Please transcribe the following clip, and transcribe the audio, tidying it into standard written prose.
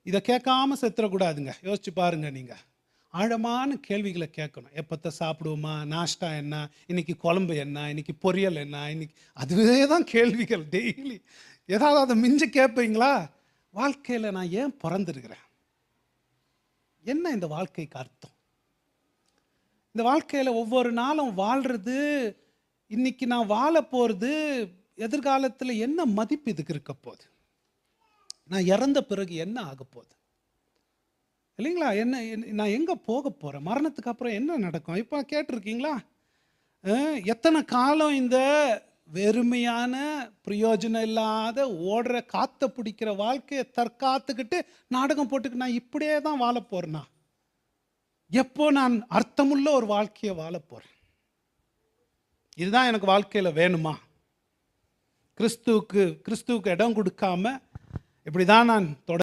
இதை கேட்காம செத்துறக்கூடாதுங்க. யோசிச்சு பாருங்க. நீங்கள் ஆழமான கேள்விகளை கேட்கணும். எப்பத்த சாப்பிடுவோமா, நாஷ்டா என்ன, இன்னைக்கு குழம்பு என்ன, இன்னைக்கு பொரியல் என்ன, இன்னைக்கு அதுவே தான் கேள்விகள் டெய்லி. ஏதாவது அதை மிஞ்சி கேட்பீங்களா? வாழ்க்கையில் நான் ஏன் பிறந்திருக்கிறேன், என்ன இந்த வாழ்க்கைக்கு அர்த்தம், இந்த வாழ்க்கையில் ஒவ்வொரு நாளும் வாழ்கிறது, இன்னைக்கு நான் வாழ போகிறது, எதிர்காலத்தில் என்ன மதிப்பு இதுக்கு இருக்க போகுது, நான் இறந்த பிறகு என்ன ஆக போகுது இல்லைங்களா, நான் எங்கே போக போகிறேன், மரணத்துக்கு அப்புறம் என்ன நடக்கும். இப்போ கேட்டிருக்கீங்களா? எத்தனை காலம் இந்த வெறுமையான பிரயோஜனம் இல்லாத ஓடுற காற்றை பிடிக்கிற வாழ்க்கையை தற்காத்துக்கிட்டு நாடகம் போட்டுக்கு நான் இப்படியே தான் வாழ போறேன்னா, எப்போ நான் அர்த்தமுள்ள ஒரு வாழ்க்கையை வாழ போறேன்? இதுதான் எனக்கு வாழ்க்கையில் வேணுமா? கிறிஸ்துவுக்கு இடம் கொடுக்காம இப்படி தான் நான்